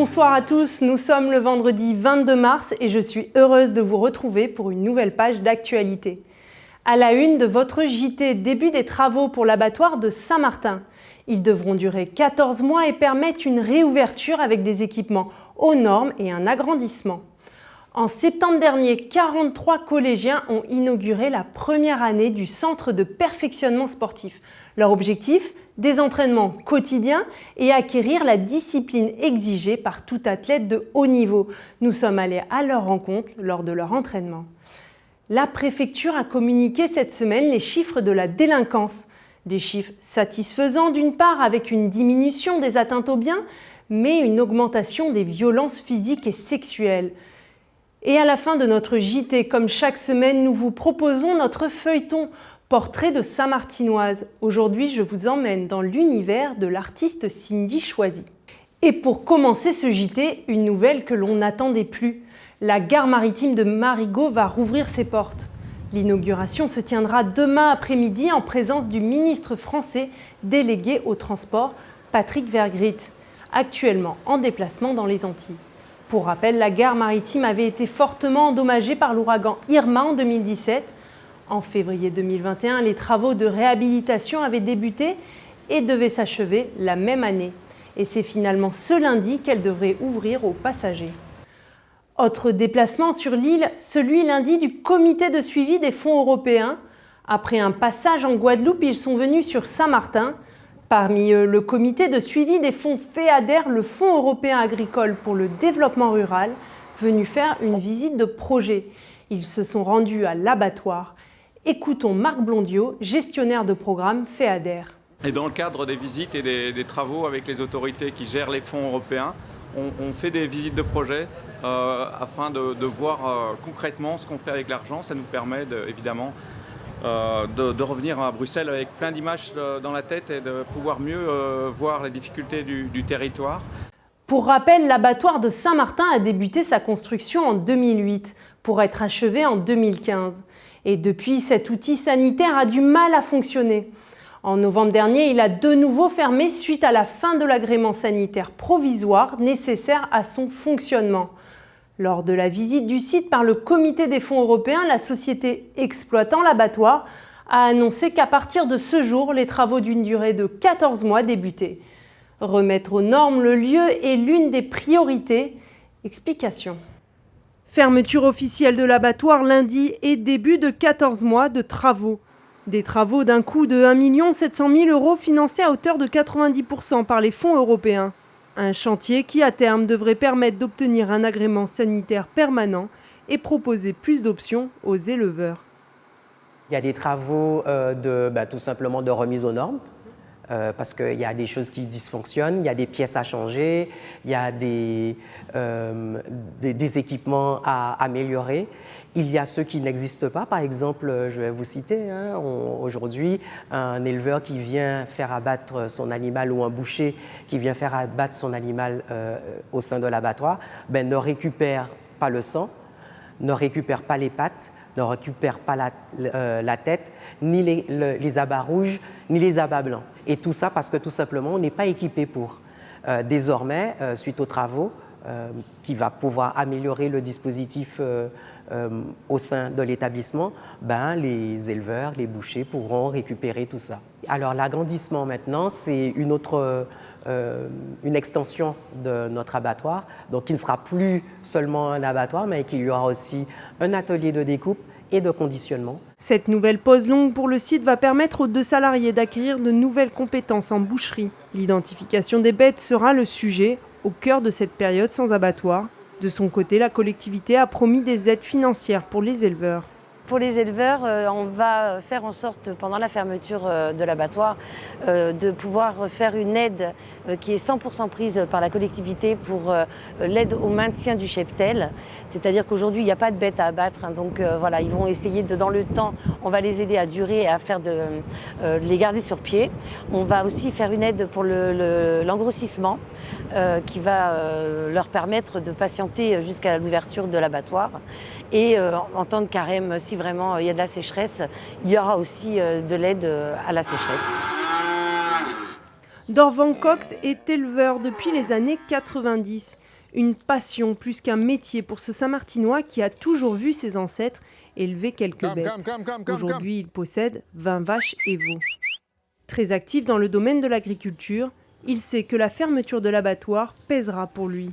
Bonsoir à tous, nous sommes le vendredi 22 mars et je suis heureuse de vous retrouver pour une nouvelle page d'actualité. À la une de votre JT, début des travaux pour l'abattoir de Saint-Martin. Ils devront durer 14 mois et permettent une réouverture avec des équipements aux normes et un agrandissement. En septembre dernier, 43 collégiens ont inauguré la première année du centre de perfectionnement sportif. Leur objectif ? Des entraînements quotidiens et acquérir la discipline exigée par tout athlète de haut niveau. Nous sommes allés à leur rencontre lors de leur entraînement. La préfecture a communiqué cette semaine les chiffres de la délinquance. Des chiffres satisfaisants d'une part avec une diminution des atteintes aux biens, mais une augmentation des violences physiques et sexuelles. Et à la fin de notre JT, comme chaque semaine, nous vous proposons notre feuilleton Portrait de Saint-Martinoise. Aujourd'hui, je vous emmène dans l'univers de l'artiste Cindy Choisy. Et pour commencer ce JT, une nouvelle que l'on n'attendait plus. La gare maritime de Marigot va rouvrir ses portes. L'inauguration se tiendra demain après-midi en présence du ministre français délégué au transport, Patrick Vergrit, actuellement en déplacement dans les Antilles. Pour rappel, la gare maritime avait été fortement endommagée par l'ouragan Irma en 2017. En février 2021, les travaux de réhabilitation avaient débuté et devaient s'achever la même année. Et c'est finalement ce lundi qu'elle devrait ouvrir aux passagers. Autre déplacement sur l'île, celui lundi du comité de suivi des fonds européens. Après un passage en Guadeloupe, ils sont venus sur Saint-Martin. Parmi eux, le comité de suivi des fonds FEADER, le Fonds européen agricole pour le développement rural, venu faire une visite de projet. Ils se sont rendus à l'abattoir. Écoutons Marc Blondiot, gestionnaire de programme FEADER. Et dans le cadre des visites et des travaux avec les autorités qui gèrent les fonds européens, on fait des visites de projet afin de voir concrètement ce qu'on fait avec l'argent. Ça nous permet évidemment de revenir à Bruxelles avec plein d'images dans la tête et de pouvoir mieux voir les difficultés du territoire. Pour rappel, l'abattoir de Saint-Martin a débuté sa construction en 2008 pour être achevé en 2015. Et depuis, cet outil sanitaire a du mal à fonctionner. En novembre dernier, il a de nouveau fermé suite à la fin de l'agrément sanitaire provisoire nécessaire à son fonctionnement. Lors de la visite du site par le comité des fonds européens, la société exploitant l'abattoir a annoncé qu'à partir de ce jour, les travaux d'une durée de 14 mois débutaient. Remettre aux normes le lieu est l'une des priorités. Explication. Fermeture officielle de l'abattoir lundi et début de 14 mois de travaux. Des travaux d'un coût de 1 700 000 € financés à hauteur de 90% par les fonds européens. Un chantier qui à terme devrait permettre d'obtenir un agrément sanitaire permanent et proposer plus d'options aux éleveurs. Il y a des travaux tout simplement de remise aux normes. Parce qu'il y a des choses qui dysfonctionnent, il y a des pièces à changer, il y a des équipements à améliorer. Il y a ceux qui n'existent pas. Par exemple, je vais vous citer, aujourd'hui, un éleveur qui vient faire abattre son animal ou un boucher qui vient faire abattre son animal au sein de l'abattoir, ne récupère pas le sang, ne récupère pas les pattes, ne récupère pas la tête, ni les abats rouges, ni les abats blancs. Et tout ça parce que tout simplement, on n'est pas équipé pour. Désormais, suite aux travaux, qui va pouvoir améliorer le dispositif au sein de l'établissement, les éleveurs, les bouchers pourront récupérer tout ça. Alors l'agrandissement maintenant, c'est une extension de notre abattoir, donc qui ne sera plus seulement un abattoir, mais qu'il y aura aussi un atelier de découpe et de conditionnement. Cette nouvelle pause longue pour le site va permettre aux 2 salariés d'acquérir de nouvelles compétences en boucherie. L'identification des bêtes sera le sujet au cœur de cette période sans abattoir. De son côté, la collectivité a promis des aides financières pour les éleveurs. Pour les éleveurs, on va faire en sorte, pendant la fermeture de l'abattoir, de pouvoir faire une aide qui est 100% prise par la collectivité pour l'aide au maintien du cheptel. C'est-à-dire qu'aujourd'hui, il n'y a pas de bêtes à abattre. Donc voilà, ils vont essayer dans le temps, on va les aider à durer et à faire de les garder sur pied. On va aussi faire une aide pour l'engrossissement qui va leur permettre de patienter jusqu'à l'ouverture de l'abattoir. Et en temps de carême, si vraiment il y a de la sécheresse, il y aura aussi de l'aide à la sécheresse. Dorvan Cox est éleveur depuis les années 90. Une passion plus qu'un métier pour ce Saint-Martinois qui a toujours vu ses ancêtres élever quelques bêtes. Aujourd'hui, il possède 20 vaches et veaux. Très actif dans le domaine de l'agriculture, il sait que la fermeture de l'abattoir pèsera pour lui.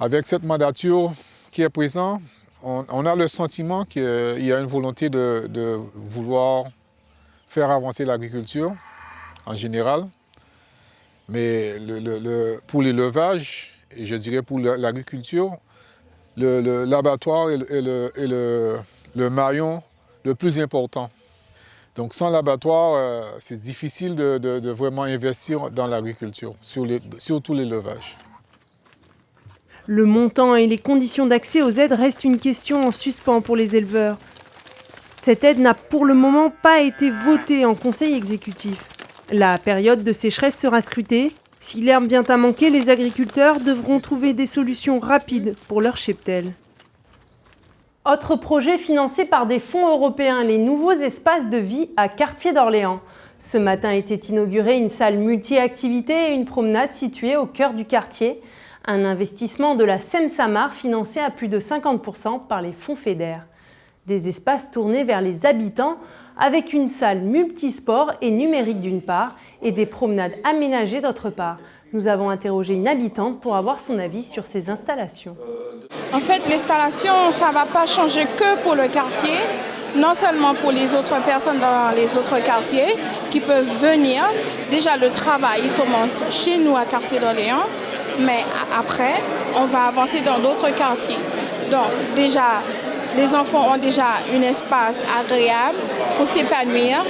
Avec cette mandature qui est présente, on a le sentiment qu'il y a une volonté de vouloir faire avancer l'agriculture en général. Mais pour l'élevage, et je dirais pour l'agriculture, l'abattoir est le maillon le plus important. Donc sans l'abattoir, c'est difficile de vraiment investir dans l'agriculture, surtout l'élevage. Le montant et les conditions d'accès aux aides restent une question en suspens pour les éleveurs. Cette aide n'a pour le moment pas été votée en conseil exécutif. La période de sécheresse sera scrutée. Si l'herbe vient à manquer, les agriculteurs devront trouver des solutions rapides pour leur cheptel. Autre projet financé par des fonds européens, les nouveaux espaces de vie à Quartier d'Orléans. Ce matin était inaugurée une salle multi-activités et une promenade située au cœur du quartier. Un investissement de la Seine-Samar financé à plus de 50% par les fonds FEDER. Des espaces tournés vers les habitants avec une salle multisport et numérique d'une part et des promenades aménagées d'autre part. Nous avons interrogé une habitante pour avoir son avis sur ces installations. En fait, l'installation, ça ne va pas changer que pour le quartier, non seulement pour les autres personnes dans les autres quartiers qui peuvent venir. Déjà, le travail il commence chez nous à Quartier d'Orléans, mais après, on va avancer dans d'autres quartiers. Donc, déjà, les enfants ont déjà un espace agréable pour s'épanouir,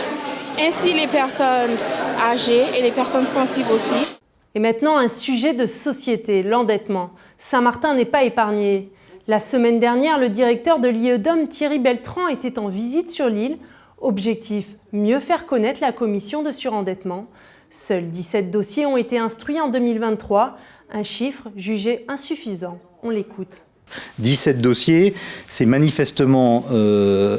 ainsi les personnes âgées et les personnes sensibles aussi. Et maintenant, un sujet de société, l'endettement. Saint-Martin n'est pas épargné. La semaine dernière, le directeur de l'IEDOM, Thierry Beltran, était en visite sur l'île. Objectif, mieux faire connaître la commission de surendettement. Seuls 17 dossiers ont été instruits en 2023, un chiffre jugé insuffisant. On l'écoute. 17 dossiers, c'est manifestement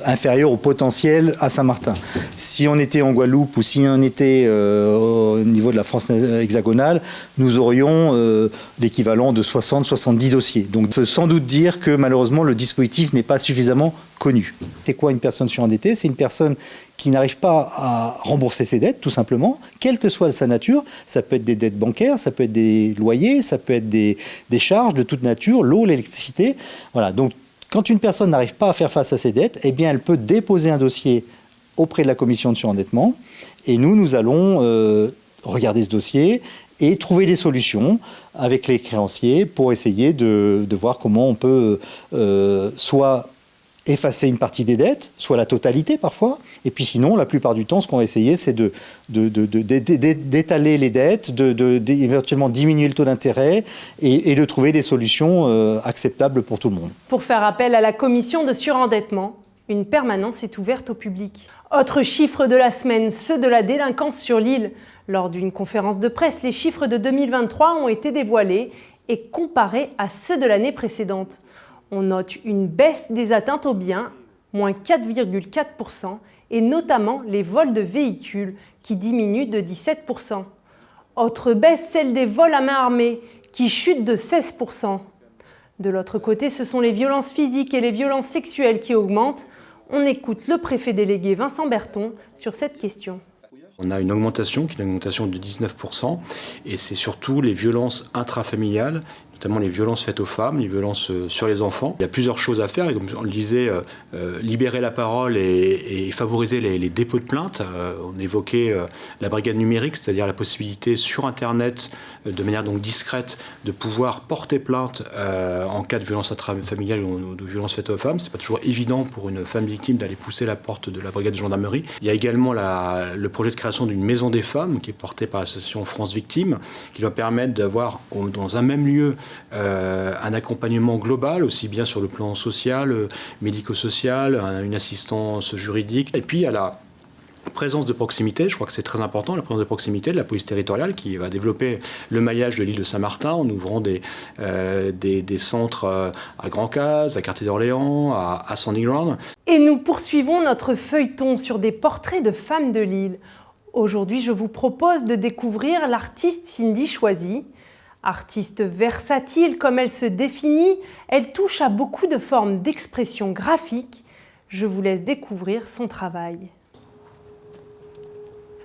inférieur au potentiel à Saint-Martin. Si on était en Guadeloupe ou si on était au niveau de la France hexagonale, nous aurions l'équivalent de 60-70 dossiers. Donc on peut sans doute dire que malheureusement le dispositif n'est pas suffisamment connu. C'est quoi une personne surendettée? C'est une personne qui n'arrive pas à rembourser ses dettes, tout simplement, quelle que soit sa nature. Ça peut être des dettes bancaires, ça peut être des loyers, ça peut être des charges de toute nature, l'eau, l'électricité. Voilà. Donc, quand une personne n'arrive pas à faire face à ses dettes, eh bien, elle peut déposer un dossier auprès de la commission de surendettement. Et nous allons regarder ce dossier et trouver des solutions avec les créanciers pour essayer de voir comment on peut soit effacer une partie des dettes, soit la totalité parfois. Et puis sinon, la plupart du temps, ce qu'on va essayer, c'est d'étaler les dettes, éventuellement diminuer le taux d'intérêt et de trouver des solutions acceptables pour tout le monde. Pour faire appel à la commission de surendettement, une permanence est ouverte au public. Autre chiffre de la semaine, ceux de la délinquance sur l'île. Lors d'une conférence de presse, les chiffres de 2023 ont été dévoilés et comparés à ceux de l'année précédente. On note une baisse des atteintes aux biens, moins 4,4%, et notamment les vols de véhicules, qui diminuent de 17%. Autre baisse, celle des vols à main armée, qui chute de 16%. De l'autre côté, ce sont les violences physiques et les violences sexuelles qui augmentent. On écoute le préfet délégué Vincent Berton sur cette question. On a une augmentation qui est une augmentation de 19%, et c'est surtout les violences intrafamiliales, notamment les violences faites aux femmes, les violences sur les enfants. Il y a plusieurs choses à faire, et comme on le disait, libérer la parole et favoriser les dépôts de plaintes. On évoquait la brigade numérique, c'est-à-dire la possibilité sur Internet, de manière donc discrète, de pouvoir porter plainte en cas de violence intrafamiliale ou de violence faite aux femmes. C'est pas toujours évident pour une femme victime d'aller pousser la porte de la brigade de gendarmerie. Il y a également le projet de création d'une maison des femmes qui est portée par l'association France Victimes, qui doit permettre d'avoir dans un même lieu un accompagnement global, aussi bien sur le plan social, médico-social, une assistance juridique. Et puis il y a la présence de proximité, je crois que c'est très important, la présence de proximité de la police territoriale qui va développer le maillage de l'île de Saint-Martin en ouvrant des centres à Grand-Case, à Quartier d'Orléans, à Sandy Ground. Et nous poursuivons notre feuilleton sur des portraits de femmes de l'île. Aujourd'hui, je vous propose de découvrir l'artiste Cindy Choisy. Artiste versatile comme elle se définit, elle touche à beaucoup de formes d'expression graphique. Je vous laisse découvrir son travail.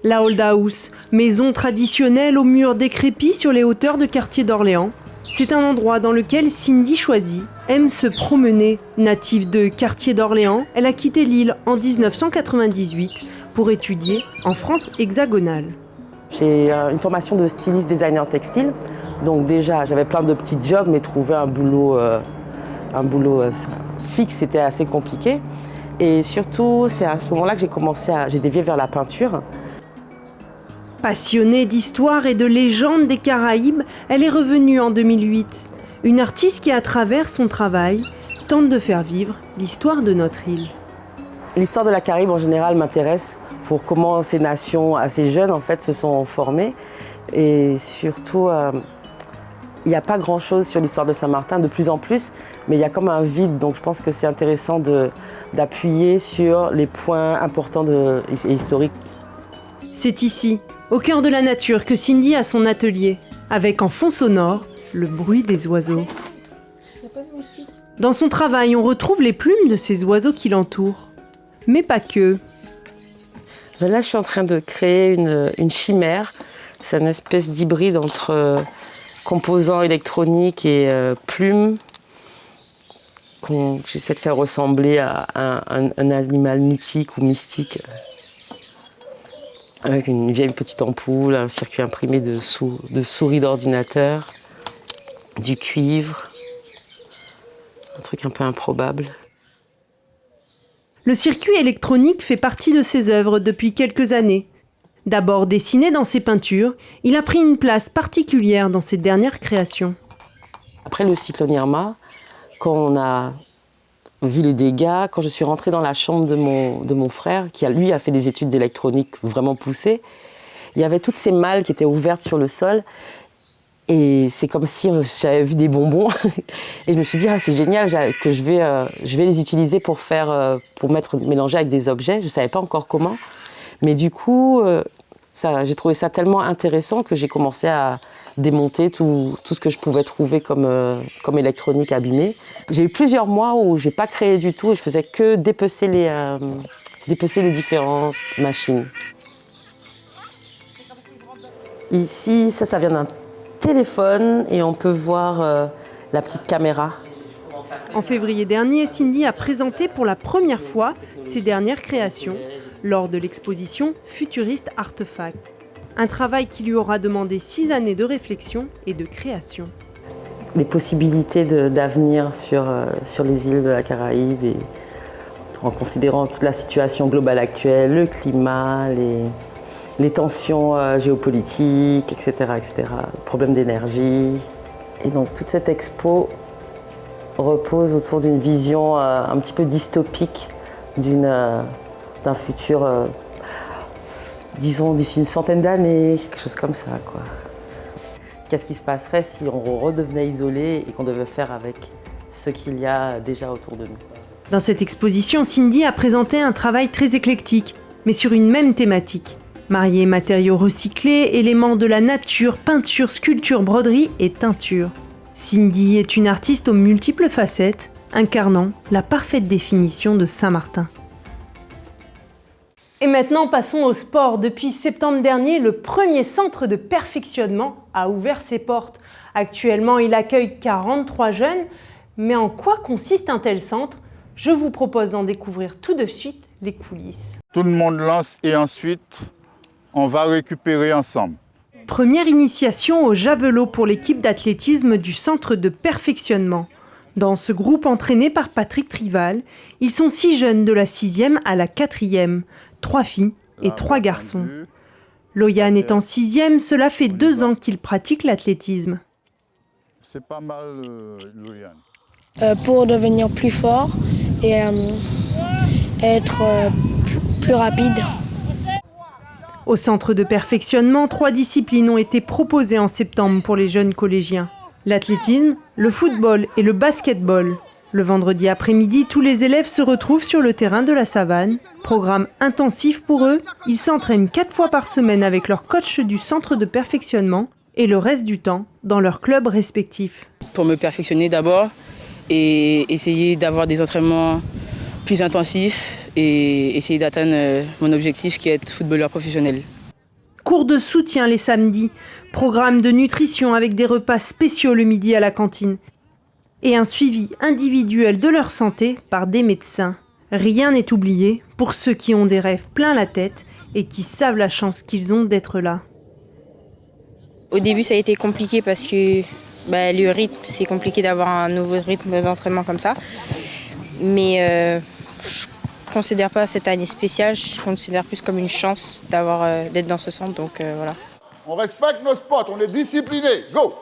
La Old House, maison traditionnelle aux murs décrépits sur les hauteurs de quartier d'Orléans. C'est un endroit dans lequel Cindy Choisy aime se promener. Native de quartier d'Orléans, elle a quitté l'île en 1998 pour étudier en France hexagonale. J'ai une formation de styliste designer textile, donc déjà j'avais plein de petits jobs, mais trouver un boulot fixe c'était assez compliqué. Et surtout c'est à ce moment-là que j'ai dévié vers la peinture. Passionnée d'histoire et de légendes des Caraïbes, elle est revenue en 2008. Une artiste qui, à travers son travail, tente de faire vivre l'histoire de notre île. L'histoire de la Caraïbe en général m'intéresse pour comment ces nations assez jeunes en fait se sont formées. Et surtout, il n'y a pas grand-chose sur l'histoire de Saint-Martin, de plus en plus, mais il y a comme un vide. Donc je pense que c'est intéressant d'appuyer sur les points importants et historiques. C'est ici, au cœur de la nature, que Cindy a son atelier, avec en fond sonore le bruit des oiseaux. Dans son travail, on retrouve les plumes de ces oiseaux qui l'entourent. Mais pas que. Là, je suis en train de créer une chimère. C'est une espèce d'hybride entre composants électroniques et plumes que j'essaie de faire ressembler à un animal mythique ou mystique. Avec une vieille petite ampoule, un circuit imprimé de souris d'ordinateur, du cuivre, un truc un peu improbable. Le circuit électronique fait partie de ses œuvres depuis quelques années. D'abord dessiné dans ses peintures, il a pris une place particulière dans ses dernières créations. Après le cyclone Irma, quand on a vu les dégâts, quand je suis rentrée dans la chambre de mon frère, qui lui a fait des études d'électronique vraiment poussées, il y avait toutes ces malles qui étaient ouvertes sur le sol. Et c'est comme si j'avais vu des bonbons. Et je me suis dit, c'est génial, que je vais les utiliser pour mélanger avec des objets. Je ne savais pas encore comment. Mais du coup, j'ai trouvé ça tellement intéressant que j'ai commencé à démonter tout ce que je pouvais trouver comme électronique abîmée. J'ai eu plusieurs mois où je n'ai pas créé du tout et je faisais que dépecer les différentes machines. Ici, ça vient d'un téléphone et on peut voir la petite caméra. En février dernier, Cindy a présenté pour la première fois ses dernières créations lors de l'exposition Futurist Artefact. Un travail qui lui aura demandé 6 années de réflexion et de création. Les possibilités d'avenir sur les îles de la Caraïbe, et en considérant toute la situation globale actuelle, le climat, les tensions géopolitiques, etc., le problème d'énergie. Et donc toute cette expo repose autour d'une vision un petit peu dystopique d'un futur, disons d'ici une centaine d'années, quelque chose comme ça, quoi. Qu'est-ce qui se passerait si on redevenait isolé et qu'on devait faire avec ce qu'il y a déjà autour de nous? Dans cette exposition, Cindy a présenté un travail très éclectique, mais sur une même thématique. Marier matériaux recyclés, éléments de la nature, peinture, sculpture, broderie et teinture. Cindy est une artiste aux multiples facettes, incarnant la parfaite définition de Saint-Martin. Et maintenant, passons au sport. Depuis septembre dernier, le premier centre de perfectionnement a ouvert ses portes. Actuellement, il accueille 43 jeunes. Mais en quoi consiste un tel centre? Je vous propose d'en découvrir tout de suite les coulisses. Tout le monde lance et ensuite, on va récupérer ensemble. Première initiation au javelot pour l'équipe d'athlétisme du centre de perfectionnement. Dans ce groupe entraîné par Patrick Trival, ils sont 6 jeunes de la 6e à la 4e, 3 filles et 3 garçons. Loyan est en 6e, cela fait 2 ans qu'il pratique l'athlétisme. C'est pas mal, Loyan. Pour devenir plus fort et être plus rapide. Au centre de perfectionnement, 3 disciplines ont été proposées en septembre pour les jeunes collégiens. L'athlétisme, le football et le basketball. Le vendredi après-midi, tous les élèves se retrouvent sur le terrain de la Savane. Programme intensif pour eux, ils s'entraînent 4 fois par semaine avec leur coach du centre de perfectionnement. et le reste du temps dans leurs clubs respectifs. Pour me perfectionner d'abord et essayer d'avoir des entraînements plus intensifs et essayer d'atteindre mon objectif qui est être footballeur professionnel. Cours de soutien les samedis, programme de nutrition avec des repas spéciaux le midi à la cantine et un suivi individuel de leur santé par des médecins. Rien n'est oublié pour ceux qui ont des rêves plein la tête et qui savent la chance qu'ils ont d'être là. Au début, ça a été compliqué parce que le rythme, c'est compliqué d'avoir un nouveau rythme d'entraînement comme ça. Mais je ne considère pas cette année spéciale, je considère plus comme une chance d'être dans ce centre. Donc voilà. On respecte nos spots, on est disciplinés. Go!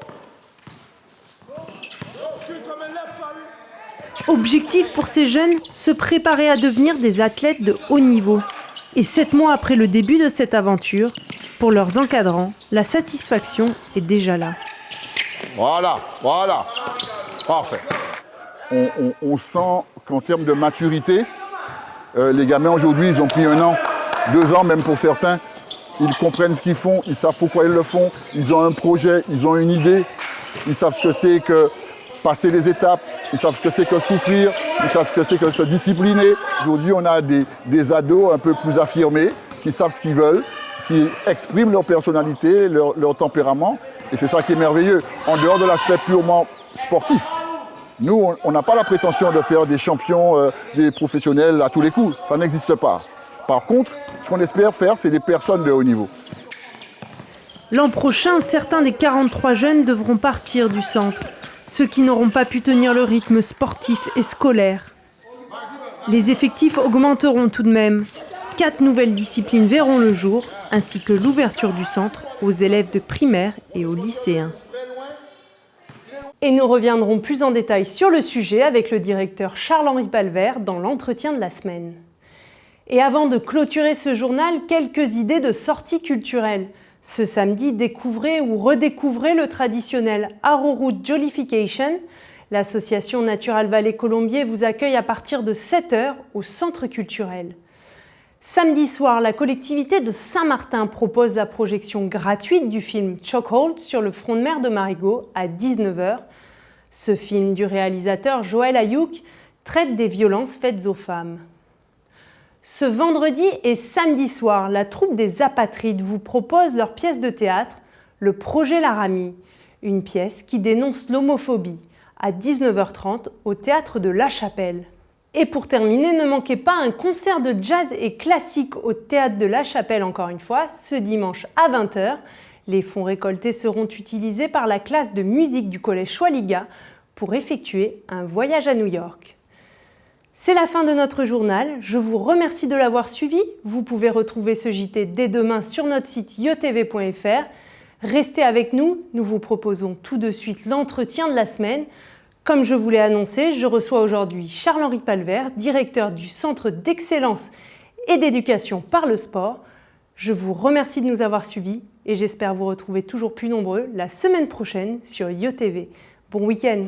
Objectif pour ces jeunes, se préparer à devenir des athlètes de haut niveau. Et 7 mois après le début de cette aventure, pour leurs encadrants, la satisfaction est déjà là. Voilà. Parfait. On sent qu'en termes de maturité, les gamins aujourd'hui, ils ont pris 1 an, 2 ans même pour certains. Ils comprennent ce qu'ils font, ils savent pourquoi ils le font, ils ont un projet, ils ont une idée, ils savent ce que c'est que passer les étapes, ils savent ce que c'est que souffrir, ils savent ce que c'est que se discipliner. Aujourd'hui, on a des ados un peu plus affirmés, qui savent ce qu'ils veulent, qui expriment leur personnalité, leur tempérament. Et c'est ça qui est merveilleux, en dehors de l'aspect purement sportif. Nous, on n'a pas la prétention de faire des champions, des professionnels à tous les coups. Ça n'existe pas. Par contre, ce qu'on espère faire, c'est des personnes de haut niveau. L'an prochain, certains des 43 jeunes devront partir du centre. Ceux qui n'auront pas pu tenir le rythme sportif et scolaire. Les effectifs augmenteront tout de même. 4 nouvelles disciplines verront le jour, ainsi que l'ouverture du centre aux élèves de primaire et aux lycéens. Et nous reviendrons plus en détail sur le sujet avec le directeur Charles-Henri Palvert dans l'entretien de la semaine. Et avant de clôturer ce journal, quelques idées de sorties culturelles. Ce samedi, découvrez ou redécouvrez le traditionnel Arrowroot Jollification. L'association Natural Valley Colombier vous accueille à partir de 7h au centre culturel. Samedi soir, la collectivité de Saint-Martin propose la projection gratuite du film Chokehold sur le front de mer de Marigot à 19h. Ce film du réalisateur Joël Ayouk traite des violences faites aux femmes. Ce vendredi et samedi soir, la troupe des Apatrides vous propose leur pièce de théâtre, Le Projet Laramie, une pièce qui dénonce l'homophobie, à 19h30 au théâtre de La Chapelle. Et pour terminer, ne manquez pas un concert de jazz et classique au théâtre de La Chapelle, encore une fois, ce dimanche à 20h. Les fonds récoltés seront utilisés par la classe de musique du collège Choualiga pour effectuer un voyage à New York. C'est la fin de notre journal. Je vous remercie de l'avoir suivi. Vous pouvez retrouver ce JT dès demain sur notre site iotv.fr. Restez avec nous. Nous vous proposons tout de suite l'entretien de la semaine. Comme je vous l'ai annoncé, je reçois aujourd'hui Charles-Henri Palvert, directeur du Centre d'excellence et d'éducation par le sport. Je vous remercie de nous avoir suivis et j'espère vous retrouver toujours plus nombreux la semaine prochaine sur IOTV. Bon week-end!